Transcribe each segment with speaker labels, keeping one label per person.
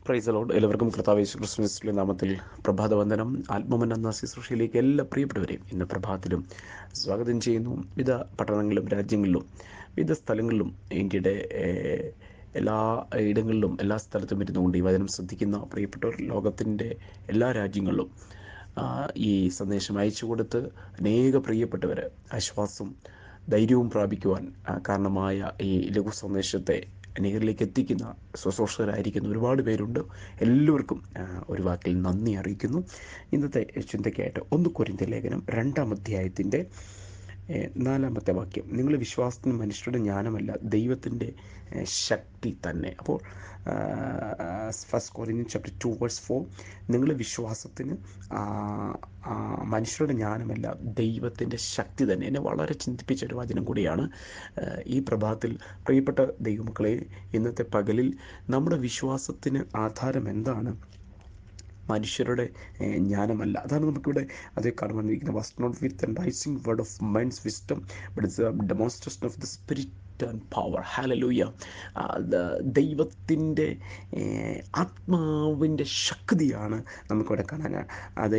Speaker 1: Praise the Lord. എല്ലാവർക്കും കർത്താവ് യേശു ക്രിസ്തുവിന്റെ നാമത്തിൽ പ്രഭാതവന്ദനം. ആത്മമന്ന എന്ന ശുശ്രൂഷയിലേക്ക് എല്ലാ പ്രിയപ്പെട്ടവരെയും ഇന്ന് പ്രഭാതത്തിലും സ്വാഗതം ചെയ്യുന്നു. വിവിധ പട്ടണങ്ങളിലും രാജ്യങ്ങളിലും വിവിധ സ്ഥലങ്ങളിലും ഇന്ത്യയുടെ എല്ലാ ഇടങ്ങളിലും എല്ലാ സ്ഥലത്തും ഇരുന്നുകൊണ്ട് ഈ വചനം ശ്രദ്ധിക്കുന്ന പ്രിയപ്പെട്ടവർ ലോകത്തിൻ്റെ എല്ലാ രാജ്യങ്ങളിലും ഈ സന്ദേശം അയച്ചു കൊടുത്ത് അനേക പ്രിയപ്പെട്ടവർ ആശ്വാസം ധൈര്യവും പ്രാപിക്കുവാൻ കാരണമായ ഈ ലഘു സന്ദേശത്തെ അനേകരിലേക്ക് എത്തിക്കുന്ന ശുശ്രൂഷകരായിരിക്കുന്ന ഒരുപാട് പേരുണ്ട്. എല്ലാവർക്കും ഒരു വാക്കിൽ നന്ദി അറിയിക്കുന്നു. ഇന്നത്തെ ചിന്തയ്ക്കായിട്ട് 1 കൊരിന്ത്യർ ലേഖനം 2-ാം അധ്യായത്തിൻ്റെ 4-ാമത്തെ വാക്യം, നിങ്ങൾ വിശ്വാസത്തിന് മനുഷ്യരുടെ ജ്ഞാനമല്ല ദൈവത്തിൻ്റെ ശക്തി തന്നെ. അപ്പോൾ 1 Corinthians chapter 2 verse 4, നിങ്ങൾ വിശ്വാസത്തിന് മനുഷ്യരുടെ ജ്ഞാനമല്ല ദൈവത്തിൻ്റെ ശക്തി തന്നെ. എന്നെ വളരെ ചിന്തിപ്പിച്ചൊരു വചനം കൂടിയാണ് ഈ പ്രഭാതത്തിൽ. പ്രിയപ്പെട്ട ദൈവമക്കളെ, ഇന്നത്തെ പകലിൽ നമ്മുടെ വിശ്വാസത്തിന് ആധാരം എന്താണ്? മനുഷ്യരുടെ ജ്ഞാനമല്ല. അതാണ് നമുക്കിവിടെ അതേ കാണുവാനിരിക്കുന്നത്. Was not with enticing words of minds wisdom but it's a demonstration of the spirit and power. Hallelujah. ദൈവത്തിൻ്റെ ആത്മാവിൻ്റെ ശക്തിയാണ് നമുക്കിവിടെ കാണാൻ അത്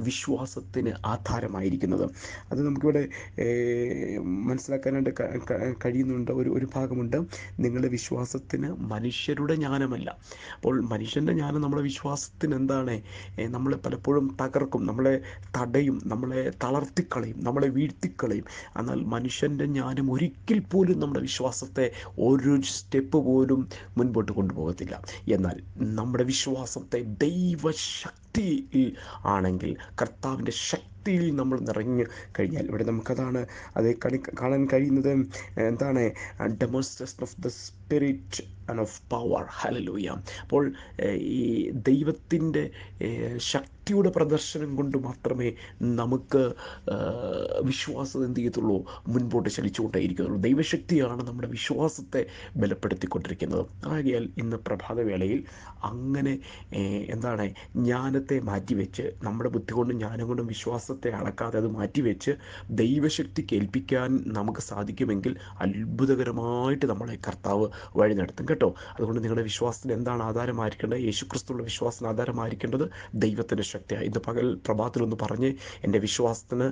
Speaker 1: വിശ്വാസത്തിന് ആധാരമായിരിക്കുന്നത്. അത് നമുക്കിവിടെ മനസ്സിലാക്കാനായിട്ട് കഴിയുന്നുണ്ട്. ഒരു ഭാഗമുണ്ട്, നിങ്ങളുടെ വിശ്വാസത്തിന് മനുഷ്യരുടെ ജ്ഞാനമല്ല. അപ്പോൾ മനുഷ്യൻ്റെ ജ്ഞാനം നമ്മുടെ വിശ്വാസത്തിന് എന്താണ്? നമ്മളെ പലപ്പോഴും തകർക്കും, നമ്മളെ തടയും, നമ്മളെ തളർത്തിക്കളയും, നമ്മളെ വീഴ്ത്തിക്കളയും. എന്നാൽ മനുഷ്യൻ്റെ ജ്ഞാനം ഒരിക്കൽ പോലും നമ്മുടെ വിശ്വാസത്തെ ഒരു സ്റ്റെപ്പ് പോലും മുൻപോട്ട് കൊണ്ടുപോകത്തില്ല. എന്നാൽ നമ്മുടെ വിശ്വാസത്തെ ദൈവശക്തി ആണെങ്കിൽ, കർത്താവിൻ്റെ ശക്തിയിൽ നമ്മൾ നിറഞ്ഞു കഴിഞ്ഞാൽ, ഇവിടെ നമുക്കതാണ് അത് കാണാൻ കഴിയുന്നത്. എന്താണ്? Demonstration of the spirit and of power. Hallelujah. അപ്പോൾ ഈ ദൈവത്തിൻ്റെ ശക്തിയുടെ പ്രദർശനം കൊണ്ട് മാത്രമേ നമുക്ക് വിശ്വാസം എന്ത് ചെയ്യത്തുള്ളൂ? മുൻപോട്ട് ചലിച്ചുകൊണ്ടേയിരിക്കുന്നുള്ളൂ. ദൈവശക്തിയാണ് നമ്മുടെ വിശ്വാസത്തെ ബലപ്പെടുത്തിക്കൊണ്ടിരിക്കുന്നത്. ആകയാൽ ഇന്ന് പ്രഭാതവേളയിൽ അങ്ങനെ എന്താണ്, ജ്ഞാനത്തെ മാറ്റിവെച്ച്, നമ്മുടെ ബുദ്ധി കൊണ്ടും ജ്ഞാനം കൊണ്ടും വിശ്വാസത്തെ അളക്കാതെ അത് മാറ്റിവെച്ച് ദൈവശക്തി കേൾപ്പിക്കാൻ നമുക്ക് സാധിക്കുമെങ്കിൽ അത്ഭുതകരമായിട്ട് നമ്മളെ കർത്താവ് വഴി നടത്തും കേട്ടോ. അതുകൊണ്ട് നിങ്ങളുടെ വിശ്വാസത്തിന് എന്താണ് ആധാരമായിരിക്കേണ്ടത്? യേശുക്രിസ്തുവിൻ്റെ വിശ്വാസത്തിന് ആധാരമായിരിക്കേണ്ടത് ദൈവത്തിൻ്റെ ശക്തിയാണ്. ഇന്ന് പകൽ പ്രഭാതത്തിലൊന്ന് പറഞ്ഞ്, എൻ്റെ വിശ്വാസത്തിന്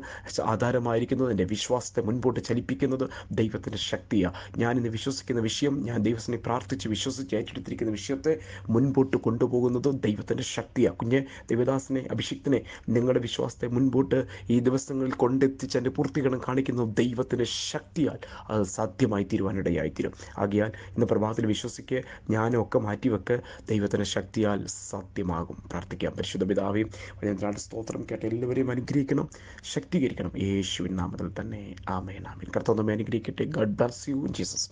Speaker 1: ആധാരമായിരിക്കുന്നത്, എൻ്റെ വിശ്വാസത്തെ മുൻപോട്ട് ചലിപ്പിക്കുന്നത് ദൈവത്തിൻ്റെ ശക്തിയാണ്. ഞാനിന്ന് വിശ്വസിക്കുന്ന വിഷയം, ഞാൻ ദൈവത്തിനെ പ്രാർത്ഥിച്ച് വിശ്വസിച്ച് ഏറ്റെടുത്തിരിക്കുന്ന വിഷയത്തെ മുൻപോട്ട് കൊണ്ടുപോകുന്നത് ദൈവത്തിൻ്റെ ശക്തിയാണ്. കുഞ്ഞ് ദേവദാസനെ, അഭിഷിക്തനെ, നിങ്ങളുടെ വിശ്വാസത്തെ മുൻപോട്ട് ഈ ദിവസങ്ങളിൽ കൊണ്ടെത്തിച്ച് അതിൻ്റെ പൂർത്തീകരണം കാണിക്കുന്നത് ദൈവത്തിൻ്റെ ശക്തിയാൽ അത് സാധ്യമായി തീരുവാനിടയായിത്തീരും. ആകയാൽ ഇന്ന് പ്രഭാതത്തിൽ വിശ്വസിക്കുക, ജ്ഞാനമൊക്കെ മാറ്റിവെക്ക്, ദൈവത്തിൻ്റെ ശക്തിയാൽ സാധ്യമാകും. പ്രാർത്ഥിക്കാം. പരിശുദ്ധ പിതാവേ, വചനത്തിനായിട്ട് സ്തോത്രം. കേട്ട എല്ലാവരെയും അനുഗ്രഹിക്കണം, ശക്തീകരിക്കണം യേശുവിൻ നാമത്തിൽ തന്നെ. ആമേൻ, ആമേൻ. കർത്താവ് നമ്മെ അനുഗ്രഹിക്കട്ടെ. God bless you in Jesus.